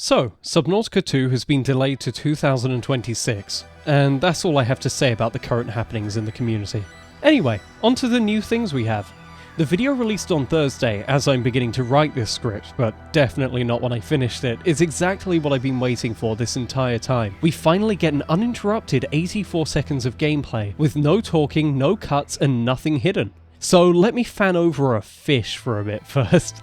So, Subnautica 2 has been delayed to 2026, and that's all I have to say about the current happenings in the community. Anyway, on to the new things we have. The video released on Thursday, as I'm beginning to write this script, but definitely not when I finished it, is exactly what I've been waiting for this entire time. We finally get an uninterrupted 84 seconds of gameplay, with no talking, no cuts, and nothing hidden. So let me fan over a fish for a bit first.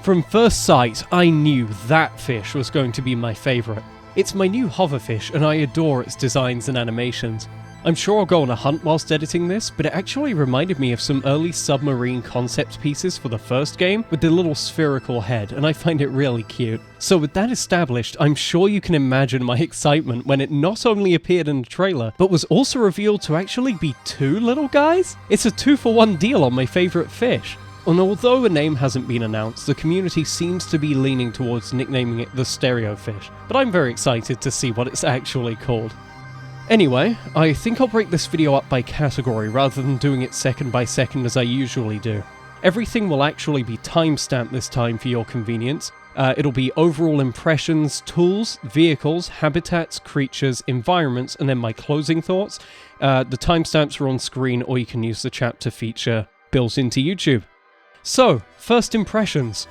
From first sight, I knew that fish was going to be my favourite. It's my new hoverfish and I adore its designs and animations. I'm sure I'll go on a hunt whilst editing this, but it actually reminded me of some early submarine concept pieces for the first game with the little spherical head, and I find it really cute. So with that established, I'm sure you can imagine my excitement when it not only appeared in the trailer, but was also revealed to actually be two little guys? It's a 2-for-1 deal on my favourite fish. And although a name hasn't been announced, the community seems to be leaning towards nicknaming it the Stereofish, but I'm very excited to see what it's actually called. Anyway, I think I'll break this video up by category rather than doing it second by second as I usually do. Everything will actually be timestamped this time for your convenience. It'll be overall impressions, tools, vehicles, habitats, creatures, environments, and then my closing thoughts. The timestamps are on screen, or you can use the chapter feature built into YouTube. So, first impressions.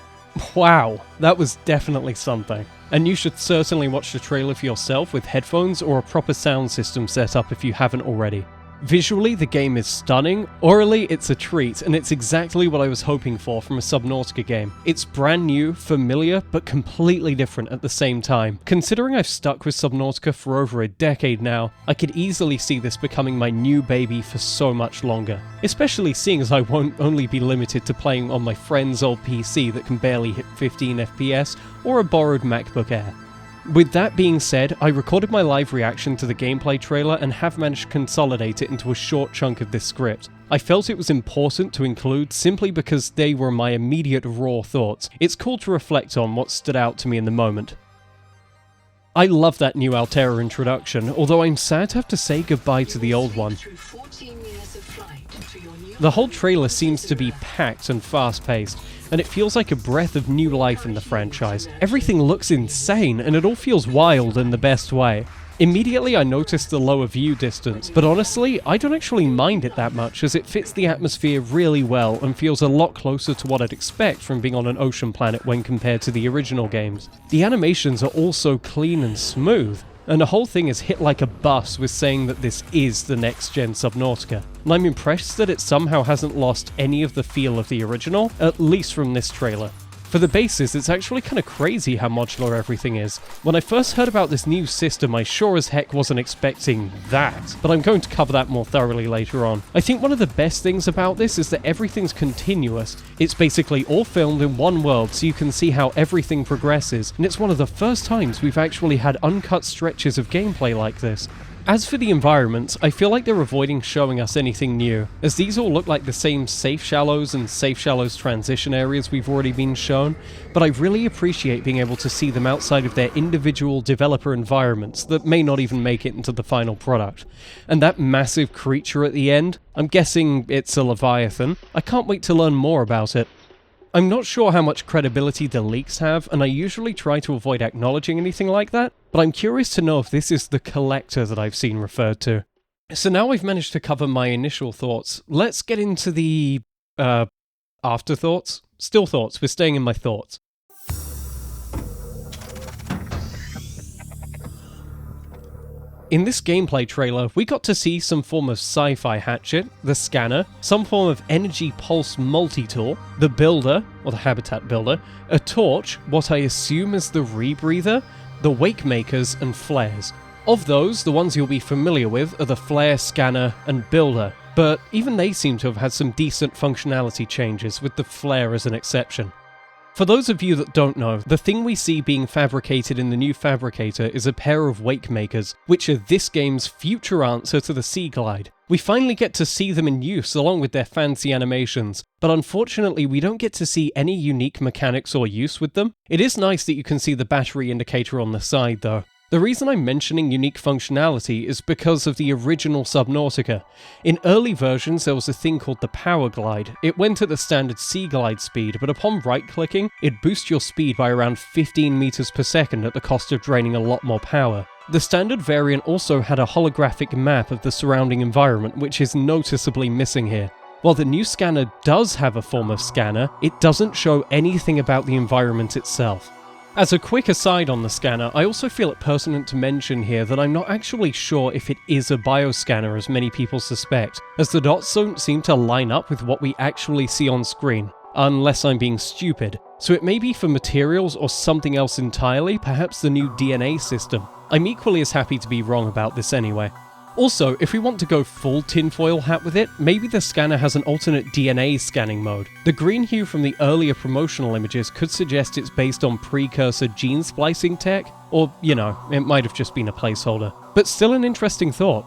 Wow, that was definitely something. And you should certainly watch the trailer for yourself with headphones or a proper sound system set up if you haven't already. Visually, the game is stunning. Orally, it's a treat, and it's exactly what I was hoping for from a Subnautica game. It's brand new, familiar, but completely different at the same time. Considering I've stuck with Subnautica for over a decade now, I could easily see this becoming my new baby for so much longer. Especially seeing as I won't only be limited to playing on my friend's old PC that can barely hit 15 FPS or a borrowed MacBook Air. With that being said, I recorded my live reaction to the gameplay trailer and have managed to consolidate it into a short chunk of this script. I felt it was important to include simply because they were my immediate raw thoughts. It's cool to reflect on what stood out to me in the moment. I love that new Altera introduction, although I'm sad to have to say goodbye to the old one. The whole trailer seems to be packed and fast-paced, and it feels like a breath of new life in the franchise. Everything looks insane, and it all feels wild in the best way. Immediately I noticed the lower view distance, but honestly, I don't actually mind it that much as it fits the atmosphere really well and feels a lot closer to what I'd expect from being on an ocean planet when compared to the original games. The animations are also clean and smooth, and the whole thing is hit like a bus with saying that this is the next-gen Subnautica. And I'm impressed that it somehow hasn't lost any of the feel of the original, at least from this trailer. For the bases, it's actually kind of crazy how modular everything is. When I first heard about this new system, I sure as heck wasn't expecting that, but I'm going to cover that more thoroughly later on. I think one of the best things about this is that everything's continuous. It's basically all filmed in one world, so you can see how everything progresses, and it's one of the first times we've actually had uncut stretches of gameplay like this. As for the environments, I feel like they're avoiding showing us anything new, as these all look like the same safe shallows and safe shallows transition areas we've already been shown, but I really appreciate being able to see them outside of their individual developer environments that may not even make it into the final product. And that massive creature at the end, I'm guessing it's a leviathan. I can't wait to learn more about it. I'm not sure how much credibility the leaks have, and I usually try to avoid acknowledging anything like that, but I'm curious to know if this is the collector that I've seen referred to. So now I've managed to cover my initial thoughts, let's get into the, afterthoughts? Still thoughts, we're staying in my thoughts. In this gameplay trailer, we got to see some form of sci-fi hatchet, the scanner, some form of energy pulse multi-tool, the builder, or the habitat builder, a torch, what I assume is the rebreather, the wake makers, and flares. Of those, the ones you'll be familiar with are the flare, scanner, and builder, but even they seem to have had some decent functionality changes, with the flare as an exception. For those of you that don't know, the thing we see being fabricated in the new Fabricator is a pair of wake makers, which are this game's future answer to the Sea Glide. We finally get to see them in use along with their fancy animations, but unfortunately we don't get to see any unique mechanics or use with them. It is nice that you can see the battery indicator on the side though. The reason I'm mentioning unique functionality is because of the original Subnautica. In early versions there was a thing called the power glide. It went at the standard sea glide speed, but upon right-clicking, it boosts your speed by around 15 meters per second at the cost of draining a lot more power. The standard variant also had a holographic map of the surrounding environment, which is noticeably missing here. While the new scanner does have a form of scanner, it doesn't show anything about the environment itself. As a quick aside on the scanner, I also feel it pertinent to mention here that I'm not actually sure if it is a bioscanner as many people suspect, as the dots don't seem to line up with what we actually see on screen, unless I'm being stupid. So it may be for materials or something else entirely, perhaps the new DNA system. I'm equally as happy to be wrong about this anyway. Also, if we want to go full tinfoil hat with it, maybe the scanner has an alternate DNA scanning mode. The green hue from the earlier promotional images could suggest it's based on precursor gene splicing tech, or, you know, it might have just been a placeholder. But still an interesting thought.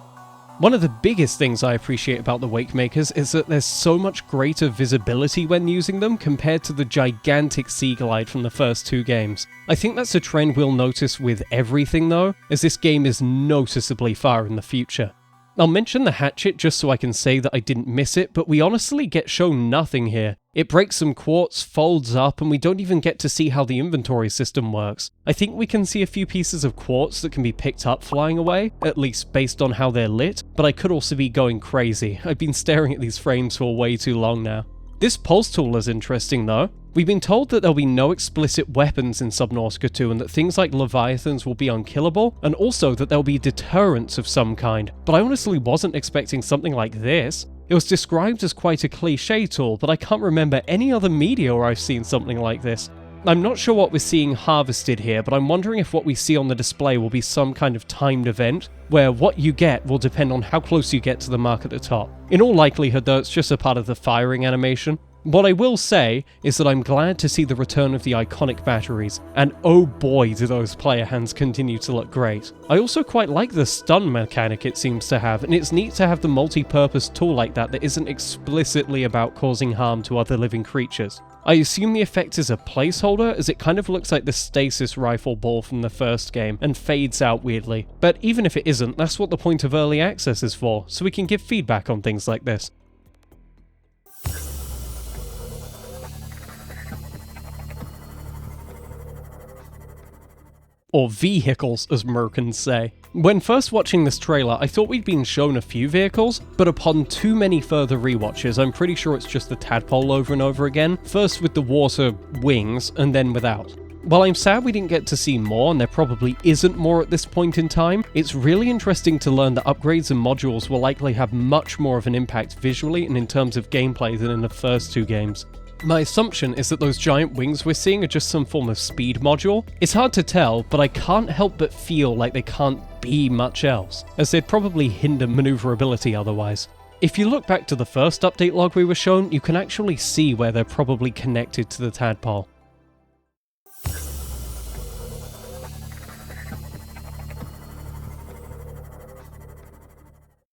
One of the biggest things I appreciate about the Wakemakers is that there's so much greater visibility when using them compared to the gigantic sea glide from the first two games. I think that's a trend we'll notice with everything though, as this game is noticeably far in the future. I'll mention the hatchet just so I can say that I didn't miss it, but we honestly get shown nothing here. It breaks some quartz, folds up, and we don't even get to see how the inventory system works. I think we can see a few pieces of quartz that can be picked up flying away, at least based on how they're lit, but I could also be going crazy. I've been staring at these frames for way too long now. This pulse tool is interesting though. We've been told that there'll be no explicit weapons in Subnautica 2 and that things like leviathans will be unkillable, and also that there'll be deterrents of some kind, but I honestly wasn't expecting something like this. It was described as quite a cliché tool, but I can't remember any other media where I've seen something like this. I'm not sure what we're seeing harvested here, but I'm wondering if what we see on the display will be some kind of timed event, where what you get will depend on how close you get to the mark at the top. In all likelihood though, it's just a part of the firing animation. What I will say is that I'm glad to see the return of the iconic batteries, and oh boy do those player hands continue to look great. I also quite like the stun mechanic it seems to have, and it's neat to have the multi-purpose tool like that isn't explicitly about causing harm to other living creatures. I assume the effect is a placeholder, as it kind of looks like the stasis rifle ball from the first game, and fades out weirdly. But even if it isn't, that's what the point of early access is for, so we can give feedback on things like this. Or vehicles, as Merkins say. When first watching this trailer, I thought we'd been shown a few vehicles, but upon too many further rewatches, I'm pretty sure it's just the tadpole over and over again, first with the water wings, and then without. While I'm sad we didn't get to see more, and there probably isn't more at this point in time, it's really interesting to learn that upgrades and modules will likely have much more of an impact visually and in terms of gameplay than in the first two games. My assumption is that those giant wings we're seeing are just some form of speed module. It's hard to tell, but I can't help but feel like they can't be much else, as they'd probably hinder maneuverability otherwise. If you look back to the first update log we were shown, you can actually see where they're probably connected to the tadpole.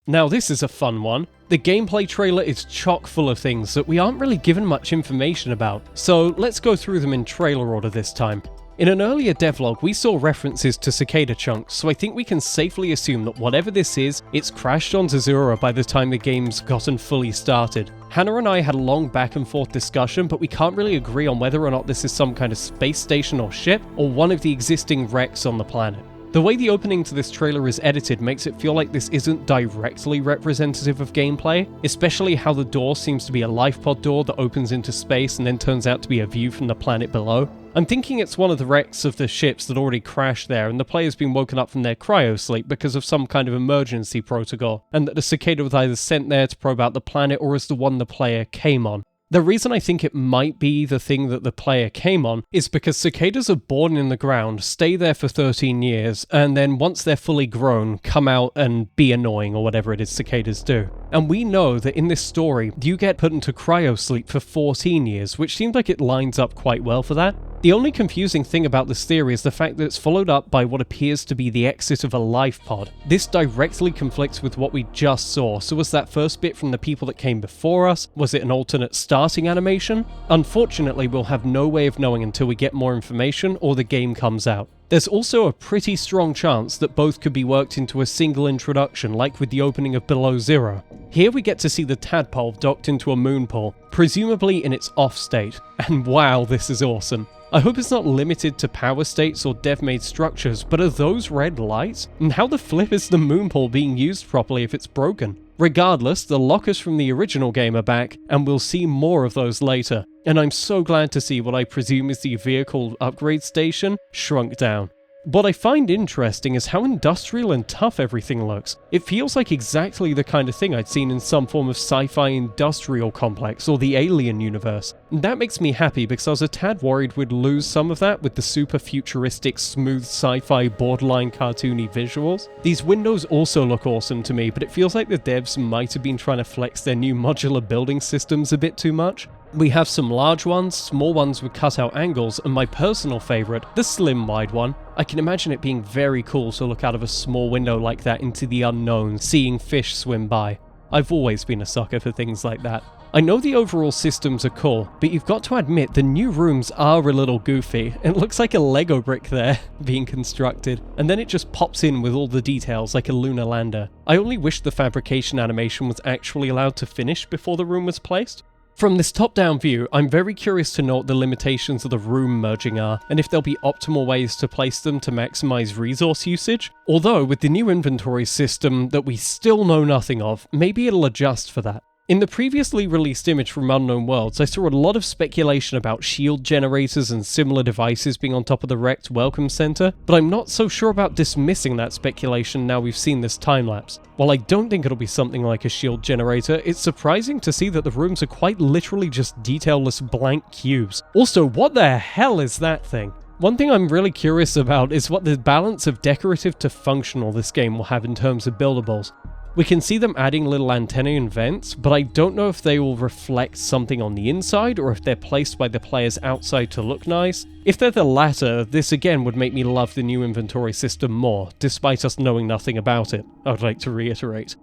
Now this is a fun one. The gameplay trailer is chock full of things that we aren't really given much information about, so let's go through them in trailer order this time. In an earlier devlog, we saw references to cicada chunks, so I think we can safely assume that whatever this is, it's crashed onto Zura by the time the game's gotten fully started. Hannah and I had a long back and forth discussion, but we can't really agree on whether or not this is some kind of space station or ship, or one of the existing wrecks on the planet. The way the opening to this trailer is edited makes it feel like this isn't directly representative of gameplay, especially how the door seems to be a life pod door that opens into space and then turns out to be a view from the planet below. I'm thinking it's one of the wrecks of the ships that already crashed there, and the player's been woken up from their cryosleep because of some kind of emergency protocol, and that the cicada was either sent there to probe out the planet or is the one the player came on. The reason I think it might be the thing that the player came on is because cicadas are born in the ground, stay there for 13 years, and then once they're fully grown, come out and be annoying or whatever it is cicadas do. And we know that in this story, you get put into cryosleep for 14 years, which seems like it lines up quite well for that. The only confusing thing about this theory is the fact that it's followed up by what appears to be the exit of a life pod. This directly conflicts with what we just saw, so was that first bit from the people that came before us? Was it an alternate starting animation? Unfortunately, we'll have no way of knowing until we get more information or the game comes out. There's also a pretty strong chance that both could be worked into a single introduction, like with the opening of Below Zero. Here we get to see the tadpole docked into a moon pool, presumably in its off state, and wow, this is awesome. I hope it's not limited to power states or dev-made structures, but are those red lights? And how the flip is the moon pool being used properly if it's broken? Regardless, the lockers from the original game are back, and we'll see more of those later. And I'm so glad to see what I presume is the vehicle upgrade station shrunk down. What I find interesting is how industrial and tough everything looks. It feels like exactly the kind of thing I'd seen in some form of sci-fi industrial complex or the Alien universe. And that makes me happy because I was a tad worried we'd lose some of that with the super futuristic, smooth sci-fi, borderline cartoony visuals. These windows also look awesome to me, but it feels like the devs might have been trying to flex their new modular building systems a bit too much. We have some large ones, small ones with cutout angles, and my personal favourite, the slim wide one. I can imagine it being very cool to look out of a small window like that into the unknown, seeing fish swim by. I've always been a sucker for things like that. I know the overall systems are cool, but you've got to admit the new rooms are a little goofy. It looks like a Lego brick there, being constructed, and then it just pops in with all the details like a lunar lander. I only wish the fabrication animation was actually allowed to finish before the room was placed. From this top-down view, I'm very curious to know what the limitations of the room merging are, and if there'll be optimal ways to place them to maximize resource usage. Although, with the new inventory system that we still know nothing of, maybe it'll adjust for that. In the previously released image from Unknown Worlds, I saw a lot of speculation about shield generators and similar devices being on top of the wrecked Welcome Center, but I'm not so sure about dismissing that speculation now we've seen this time-lapse. While I don't think it'll be something like a shield generator, it's surprising to see that the rooms are quite literally just detailless blank cubes. Also, what the hell is that thing? One thing I'm really curious about is what the balance of decorative to functional this game will have in terms of buildables. We can see them adding little antennae and vents, but I don't know if they will reflect something on the inside or if they're placed by the players outside to look nice. If they're the latter, this again would make me love the new inventory system more, despite us knowing nothing about it, I would like to reiterate.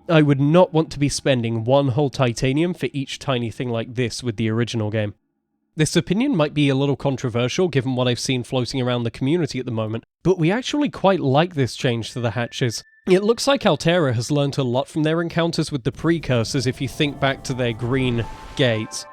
I would not want to be spending one whole titanium for each tiny thing like this with the original game. This opinion might be a little controversial given what I've seen floating around the community at the moment, but we actually quite like this change to the hatches. It looks like Altera has learnt a lot from their encounters with the precursors if you think back to their green gates.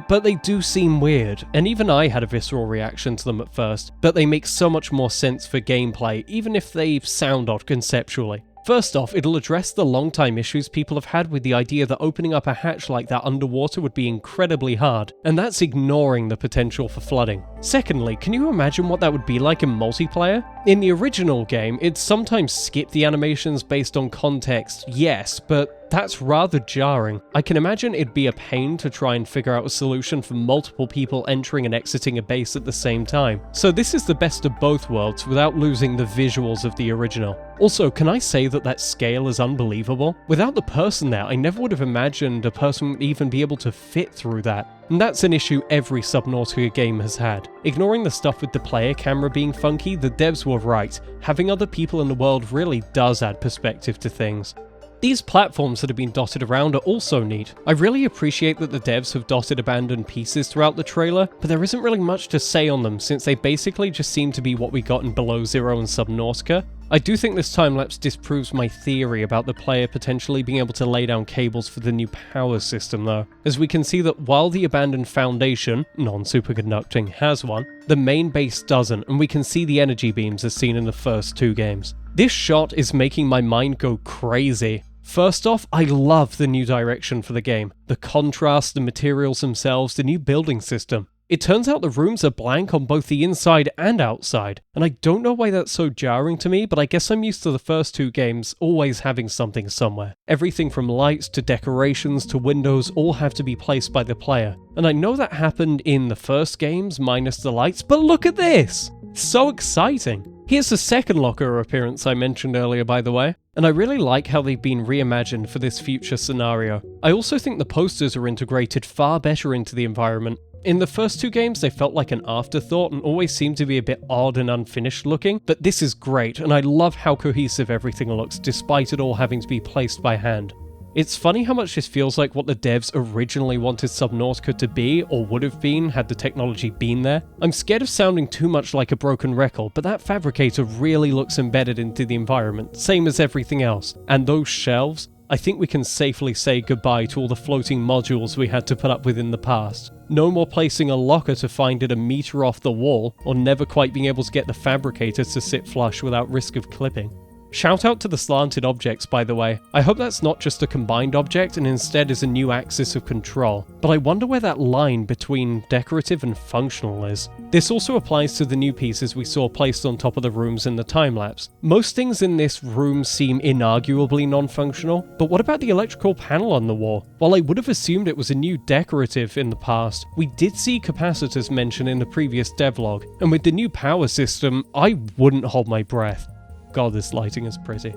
But they do seem weird, and even I had a visceral reaction to them at first, but they make so much more sense for gameplay, even if they sound odd conceptually. First off, it'll address the long-time issues people have had with the idea that opening up a hatch like that underwater would be incredibly hard, and that's ignoring the potential for flooding. Secondly, can you imagine what that would be like in multiplayer? In the original game, it'd sometimes skip the animations based on context, yes, but that's rather jarring. I can imagine it'd be a pain to try and figure out a solution for multiple people entering and exiting a base at the same time. So this is the best of both worlds without losing the visuals of the original. Also, can I say that that scale is unbelievable? Without the person there, I never would have imagined a person would even be able to fit through that. And that's an issue every Subnautica game has had. Ignoring the stuff with the player camera being funky, the devs were right. Having other people in the world really does add perspective to things. These platforms that have been dotted around are also neat. I really appreciate that the devs have dotted abandoned pieces throughout the trailer, but there isn't really much to say on them since they basically just seem to be what we got in Below Zero and Subnautica. I do think this time-lapse disproves my theory about the player potentially being able to lay down cables for the new power system though, as we can see that while the abandoned foundation, non-superconducting, has one, the main base doesn't, and we can see the energy beams as seen in the first two games. This shot is making my mind go crazy. First off, I love the new direction for the game. The contrast, the materials themselves, the new building system. It turns out the rooms are blank on both the inside and outside, and I don't know why that's so jarring to me, but I guess I'm used to the first two games always having something somewhere. Everything from lights to decorations to windows all have to be placed by the player, and I know that happened in the first games minus the lights, but look at this! So exciting! Here's the second locker appearance I mentioned earlier, by the way, and I really like how they've been reimagined for this future scenario. I also think the posters are integrated far better into the environment. In the first two games, they felt like an afterthought and always seemed to be a bit odd and unfinished looking, but this is great, and I love how cohesive everything looks despite it all having to be placed by hand. It's funny how much this feels like what the devs originally wanted Subnautica to be, or would have been had the technology been there. I'm scared of sounding too much like a broken record, but that fabricator really looks embedded into the environment, same as everything else. And those shelves, I think we can safely say goodbye to all the floating modules we had to put up with in the past. No more placing a locker to find it a meter off the wall, or never quite being able to get the fabricator to sit flush without risk of clipping. Shout out to the slanted objects, by the way. I hope that's not just a combined object and instead is a new axis of control, but I wonder where that line between decorative and functional is. This also applies to the new pieces we saw placed on top of the rooms in the time-lapse. Most things in this room seem inarguably non-functional, but what about the electrical panel on the wall? While I would have assumed it was a new decorative in the past, we did see capacitors mentioned in the previous devlog, and with the new power system, I wouldn't hold my breath. God, this lighting is pretty.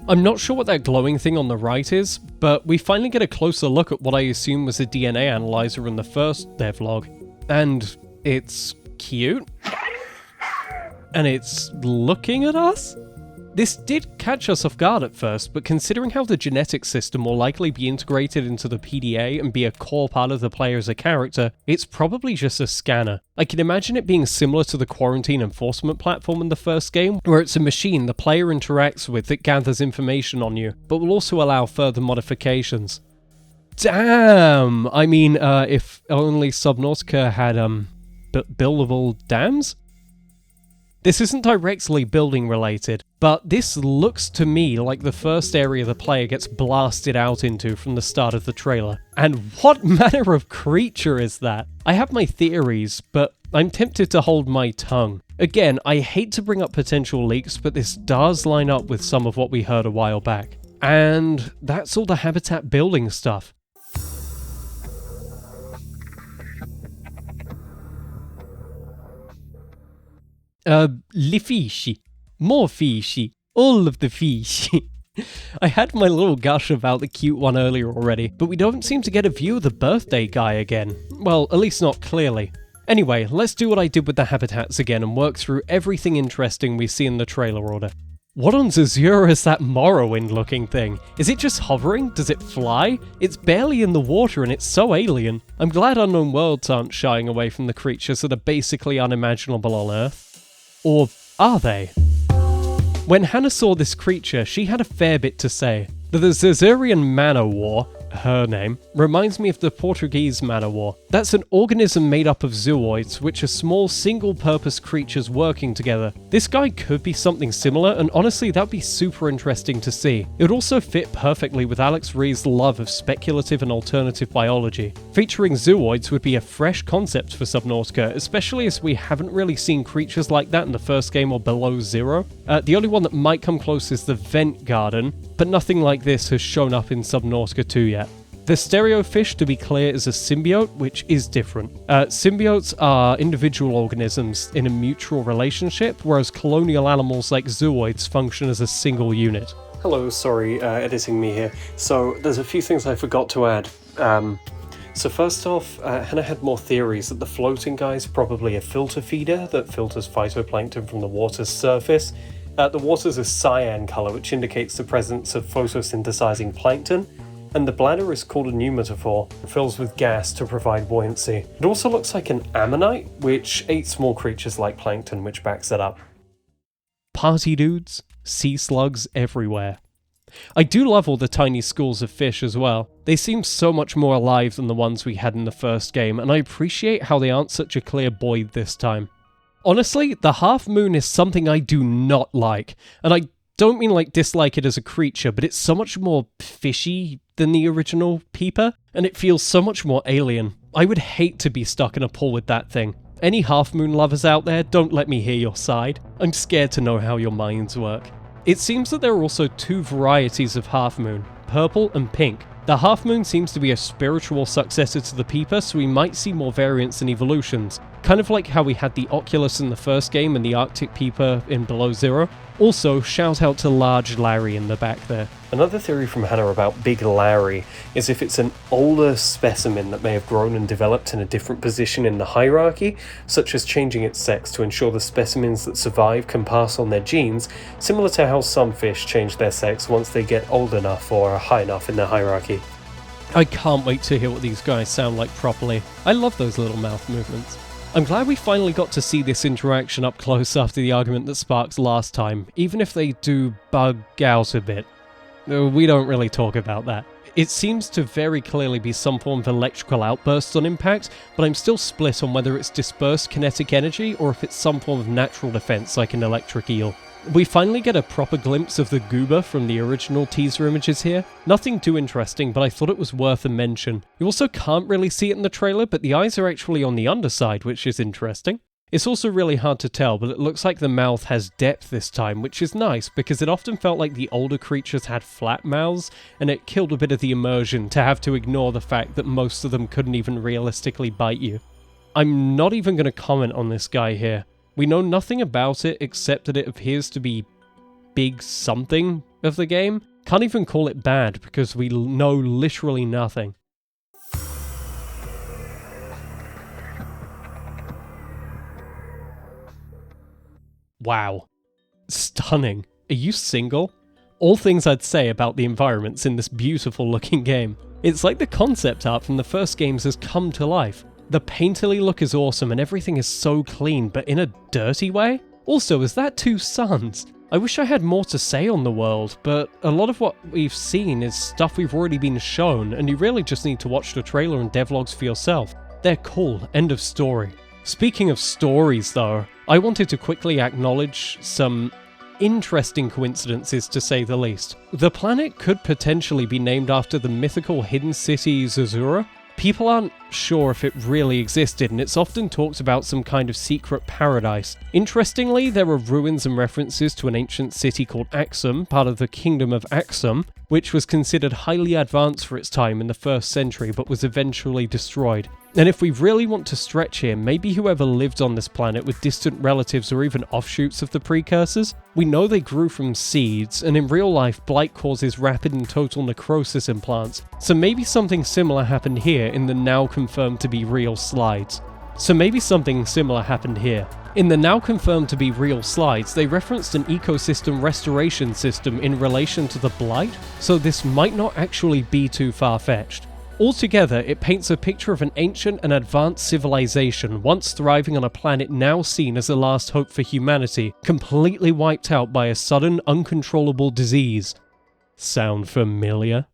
I'm not sure what that glowing thing on the right is, but we finally get a closer look at what I assume was a DNA analyzer in the first devlog. And it's cute. And it's looking at us? This did catch us off guard at first, but considering how the genetics system will likely be integrated into the PDA and be a core part of the player as a character, it's probably just a scanner. I can imagine it being similar to the quarantine enforcement platform in the first game, where it's a machine the player interacts with that gathers information on you, but will also allow further modifications. Damn! I mean, if only Subnautica had, buildable dams? This isn't directly building related, but this looks to me like the first area the player gets blasted out into from the start of the trailer. And what manner of creature is that? I have my theories, but I'm tempted to hold my tongue. Again, I hate to bring up potential leaks, but this does line up with some of what we heard a while back. And that's all the habitat building stuff. Le fishy. More fishy. All of the fishy. I had my little gush about the cute one earlier already, but we don't seem to get a view of the birthday guy again. Well, at least not clearly. Anyway, let's do what I did with the habitats again and work through everything interesting we see in the trailer order. What on Zazura is that Morrowind looking thing? Is it just hovering? Does it fly? It's barely in the water and it's so alien. I'm glad Unknown Worlds aren't shying away from the creatures that are basically unimaginable on Earth. Or are they? When Hannah saw this creature, she had a fair bit to say. The Zazurian Manowar, her name, reminds me of the Portuguese Manowar. That's an organism made up of zooids, which are small single-purpose creatures working together. This guy could be something similar, and honestly that'd be super interesting to see. It would also fit perfectly with Alex Ree's love of speculative and alternative biology. Featuring zooids would be a fresh concept for Subnautica, especially as we haven't really seen creatures like that in the first game or below zero. The only one that might come close is the Vent Garden, but nothing like this has shown up in Subnautica 2 yet. The Stereofish, to be clear, is a symbiote, which is different. Symbiotes are individual organisms in a mutual relationship, whereas colonial animals like zooids function as a single unit. Hello, sorry, editing me here. So, there's a few things I forgot to add. So first off, Hannah had more theories that the floating guy is probably a filter feeder that filters phytoplankton from the water's surface. The water's a cyan colour, which indicates the presence of photosynthesizing plankton, and the bladder is called a pneumatophore. It fills with gas to provide buoyancy. It also looks like an ammonite, which ate small creatures like plankton, which backs it up. Party dudes, sea slugs everywhere. I do love all the tiny schools of fish as well. They seem so much more alive than the ones we had in the first game, and I appreciate how they aren't such a clear void this time. Honestly, the half moon is something I do not like, and I don't mean like dislike it as a creature, but it's so much more fishy than the original Peeper, and it feels so much more alien. I would hate to be stuck in a pool with that thing. Any half moon lovers out there, don't let me hear your side. I'm scared to know how your minds work. It seems that there are also two varieties of half moon, purple and pink. The half moon seems to be a spiritual successor to the Peeper, so we might see more variants and evolutions. kind of like how we had the Oculus in the first game and the Arctic Peeper in Below Zero. Also, shout out to Large Larry in the back there. Another theory from Hannah about Big Larry is if it's an older specimen that may have grown and developed in a different position in the hierarchy, such as changing its sex to ensure the specimens that survive can pass on their genes, similar to how some fish change their sex once they get old enough or are high enough in the hierarchy. I can't wait to hear what these guys sound like properly. I love those little mouth movements. I'm glad we finally got to see this interaction up close after the argument that sparks last time, even if they do bug out a bit. We don't really talk about that. It seems to very clearly be some form of electrical outburst on impact, but I'm still split on whether it's dispersed kinetic energy or if it's some form of natural defense like an electric eel. We finally get a proper glimpse of the goober from the original teaser images here. Nothing too interesting, but I thought it was worth a mention. You also can't really see it in the trailer, but the eyes are actually on the underside, which is interesting. It's also really hard to tell, but it looks like the mouth has depth this time, which is nice, because it often felt like the older creatures had flat mouths, and it killed a bit of the immersion to have to ignore the fact that most of them couldn't even realistically bite you. I'm not even going to comment on this guy here. We know nothing about it except that it appears to be big something of the game. Can't even call it bad because we know literally nothing. Wow. Stunning. Are you single? All things I'd say about the environments in this beautiful looking game. It's like the concept art from the first games has come to life. The painterly look is awesome and everything is so clean, but in a dirty way? Also, is that two suns? I wish I had more to say on the world, but a lot of what we've seen is stuff we've already been shown, and you really just need to watch the trailer and devlogs for yourself. They're cool, end of story. Speaking of stories though, I wanted to quickly acknowledge some interesting coincidences to say the least. The planet could potentially be named after the mythical hidden city Zazura. People aren't sure if it really existed, and it's often talked about some kind of secret paradise. Interestingly, there are ruins and references to an ancient city called Axum, part of the Kingdom of Axum, which was considered highly advanced for its time in the 1st century, but was eventually destroyed. And if we really want to stretch here, maybe whoever lived on this planet with distant relatives or even offshoots of the precursors? We know they grew from seeds, and in real life, blight causes rapid and total necrosis in plants, so maybe something similar happened here in the now confirmed to be real slides. In the now confirmed to be real slides, they referenced an ecosystem restoration system in relation to the blight, so this might not actually be too far-fetched. Altogether, it paints a picture of an ancient and advanced civilization once thriving on a planet now seen as the last hope for humanity, completely wiped out by a sudden, uncontrollable disease. Sound familiar?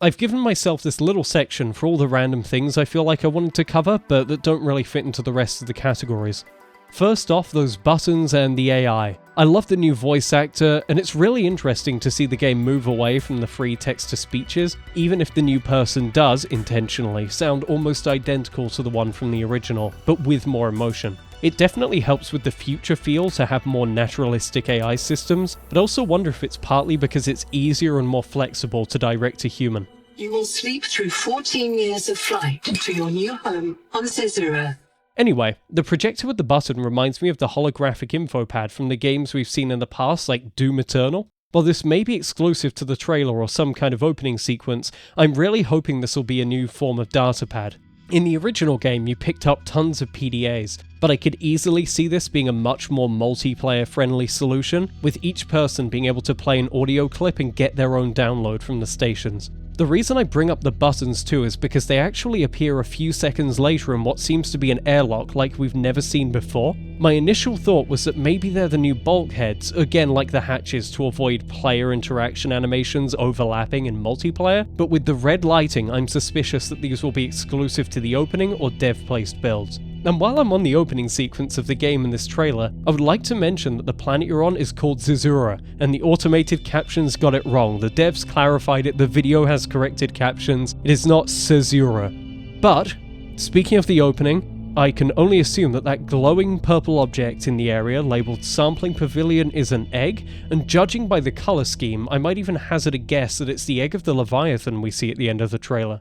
I've given myself this little section for all the random things I feel like I wanted to cover, but that don't really fit into the rest of the categories. First off, those buttons and the AI. I love the new voice actor, and it's really interesting to see the game move away from the free text-to-speeches, even if the new person does, intentionally, sound almost identical to the one from the original, but with more emotion. It definitely helps with the future feel to have more naturalistic AI systems, but I also wonder if it's partly because it's easier and more flexible to direct to human. You will sleep through 14 years of flight to your new home on Zazura. Anyway, the projector with the button reminds me of the holographic info pad from the games we've seen in the past, like Doom Eternal. While this may be exclusive to the trailer or some kind of opening sequence, I'm really hoping this will be a new form of datapad. In the original game, you picked up tons of PDAs, but I could easily see this being a much more multiplayer-friendly solution, with each person being able to play an audio clip and get their own download from the stations. The reason I bring up the buttons too is because they actually appear a few seconds later in what seems to be an airlock like we've never seen before. My initial thought was that maybe they're the new bulkheads, again like the hatches, to avoid player interaction animations overlapping in multiplayer, but with the red lighting I'm suspicious that these will be exclusive to the opening or dev-placed builds. And while I'm on the opening sequence of the game in this trailer, I would like to mention that the planet you're on is called Zazura, and the automated captions got it wrong. The devs clarified it, the video has corrected captions, it is not Zazura. But, speaking of the opening, I can only assume that that glowing purple object in the area labelled Sampling Pavilion is an egg, and judging by the colour scheme, I might even hazard a guess that it's the egg of the Leviathan we see at the end of the trailer.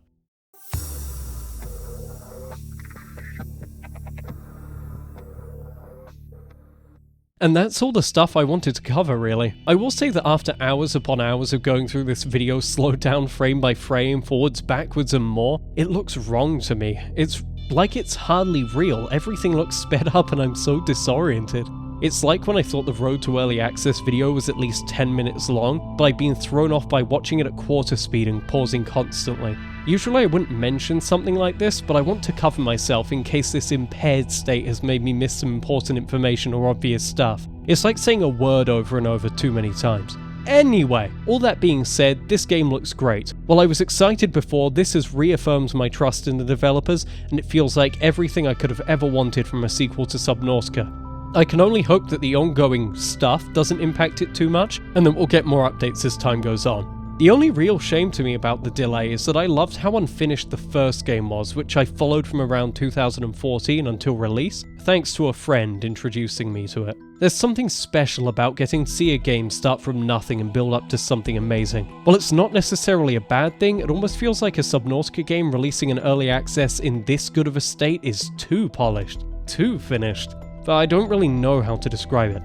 And that's all the stuff I wanted to cover, really. I will say that after hours upon hours of going through this video slowed down frame by frame, forwards, backwards and more, it looks wrong to me. It's like it's hardly real, everything looks sped up and I'm so disoriented. It's like when I thought the Road to Early Access video was at least 10 minutes long, but I'd been thrown off by watching it at quarter speed and pausing constantly. Usually I wouldn't mention something like this, but I want to cover myself in case this impaired state has made me miss some important information or obvious stuff. It's like saying a word over and over too many times. Anyway, all that being said, this game looks great. While I was excited before, this has reaffirmed my trust in the developers, and it feels like everything I could have ever wanted from a sequel to Subnautica. I can only hope that the ongoing stuff doesn't impact it too much, and that we'll get more updates as time goes on. The only real shame to me about the delay is that I loved how unfinished the first game was, which I followed from around 2014 until release, thanks to a friend introducing me to it. There's something special about getting to see a game start from nothing and build up to something amazing. While it's not necessarily a bad thing, it almost feels like a Subnautica game releasing in early access in this good of a state is too polished, too finished, but I don't really know how to describe it.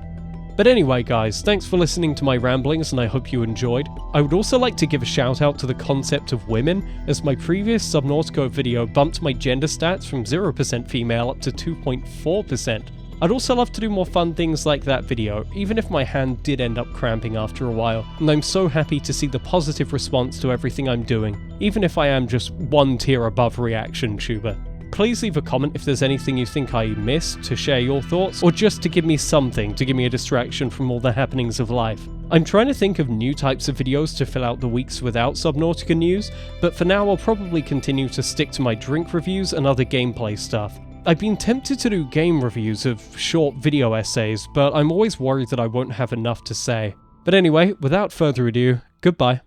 But anyway guys, thanks for listening to my ramblings and I hope you enjoyed. I would also like to give a shout out to the concept of women, as my previous Subnautica video bumped my gender stats from 0% female up to 2.4%. I'd also love to do more fun things like that video, even if my hand did end up cramping after a while, and I'm so happy to see the positive response to everything I'm doing, even if I am just one tier above reaction tuber. Please leave a comment if there's anything you think I missed to share your thoughts, or just to give me something to give me a distraction from all the happenings of life. I'm trying to think of new types of videos to fill out the weeks without Subnautica news, but for now I'll probably continue to stick to my drink reviews and other gameplay stuff. I've been tempted to do game reviews of short video essays, but I'm always worried that I won't have enough to say. But anyway, without further ado, goodbye.